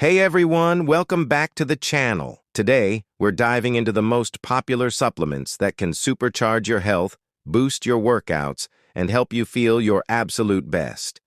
Hey everyone, welcome back to the channel. Today, we're diving into the most popular supplements that can supercharge your health, boost your workouts, and help you feel your absolute best.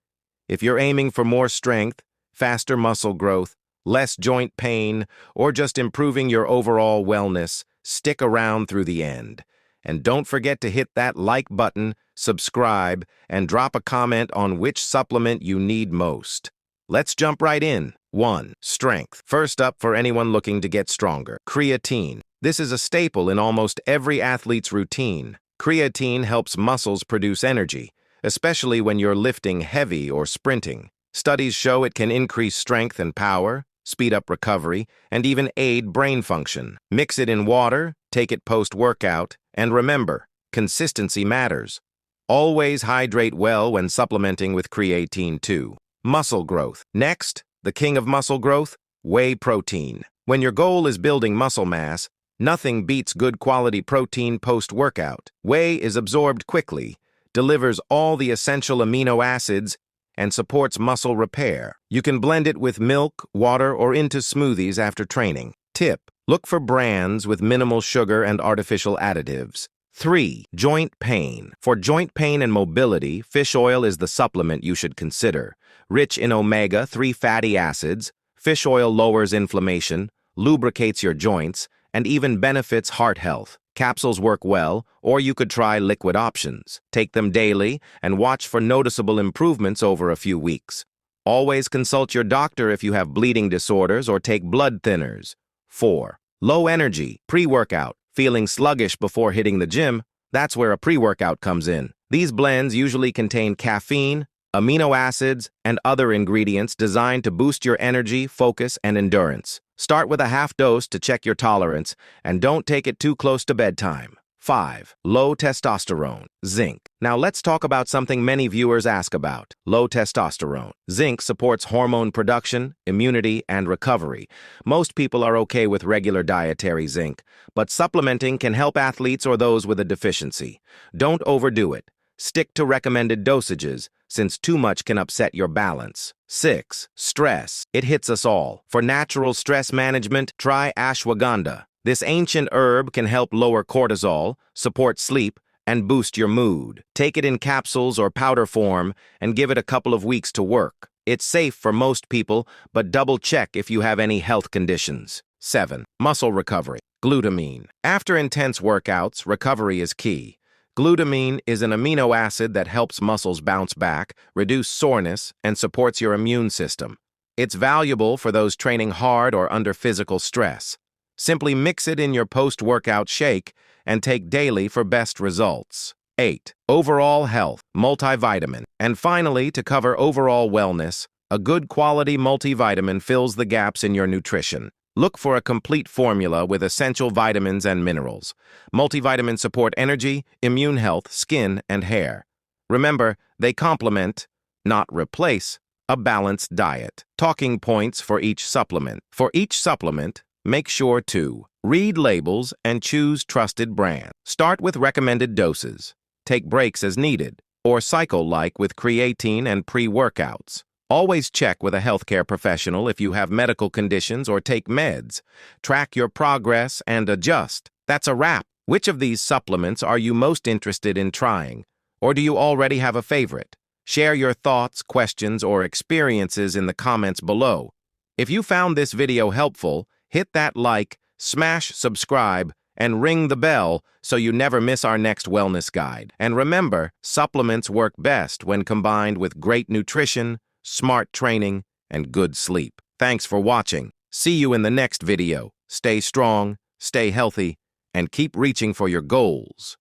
If you're aiming for more strength, faster muscle growth, less joint pain, or just improving your overall wellness, stick around through the end. And don't forget to hit that like button, subscribe, and drop a comment on which supplement you need most. Let's jump right in. 1. Strength. First up, for anyone looking to get stronger, creatine. This is a staple in almost every athlete's routine. Creatine helps muscles produce energy, especially when you're lifting heavy or sprinting. Studies show it can increase strength and power, speed up recovery, and even aid brain function. Mix it in water, take it post-workout, and remember, consistency matters. Always hydrate well when supplementing with creatine too. Muscle growth. Next, the king of muscle growth, whey protein. When your goal is building muscle mass, nothing beats good quality protein post-workout. Whey is absorbed quickly, delivers all the essential amino acids, and supports muscle repair. You can blend it with milk, water, or into smoothies after training. Tip: look for brands with minimal sugar and artificial additives. 3. Joint pain. For joint pain and mobility, fish oil is the supplement you should consider. Rich in omega-3 fatty acids, fish oil lowers inflammation, lubricates your joints, and even benefits heart health. Capsules work well, or you could try liquid options. Take them daily and watch for noticeable improvements over a few weeks. Always consult your doctor if you have bleeding disorders or take blood thinners. 4. Low energy. Pre-workout. Feeling sluggish before hitting the gym? That's where a pre-workout comes in. These blends usually contain caffeine, amino acids, and other ingredients designed to boost your energy, focus, and endurance. Start with a half dose to check your tolerance, and don't take it too close to bedtime. 5. Low testosterone. Zinc. Now let's talk about something many viewers ask about: low testosterone. Zinc supports hormone production, immunity, and recovery. Most people are okay with regular dietary zinc, but supplementing can help athletes or those with a deficiency. Don't overdo it. Stick to recommended dosages, since too much can upset your balance. 6. Stress. It hits us all. For natural stress management, try Ashwagandha. This ancient herb can help lower cortisol, support sleep, and boost your mood. Take it in capsules or powder form and give it a couple of weeks to work. It's safe for most people, but double-check if you have any health conditions. 7. Muscle recovery. Glutamine. After intense workouts, recovery is key. Glutamine is an amino acid that helps muscles bounce back, reduce soreness, and supports your immune system. It's valuable for those training hard or under physical stress. Simply mix it in your post-workout shake and take daily for best results. 8. Overall health. Multivitamin. And finally, to cover overall wellness, a good quality multivitamin fills the gaps in your nutrition. Look for a complete formula with essential vitamins and minerals. Multivitamins support energy, immune health, skin, and hair. Remember, they complement, not replace, a balanced diet. Talking points for each supplement. For each supplement, make sure to read labels and choose trusted brands. Start with recommended doses. Take breaks as needed, or cycle like with creatine and pre-workouts. Always check with a healthcare professional if you have medical conditions or take meds. Track your progress and adjust. That's a wrap. Which of these supplements are you most interested in trying? Or do you already have a favorite? Share your thoughts, questions, or experiences in the comments below. If you found this video helpful, hit that like, smash subscribe, and ring the bell so you never miss our next wellness guide. And remember, supplements work best when combined with great nutrition, smart training, and good sleep. Thanks for watching. See you in the next video. Stay strong, stay healthy, and keep reaching for your goals.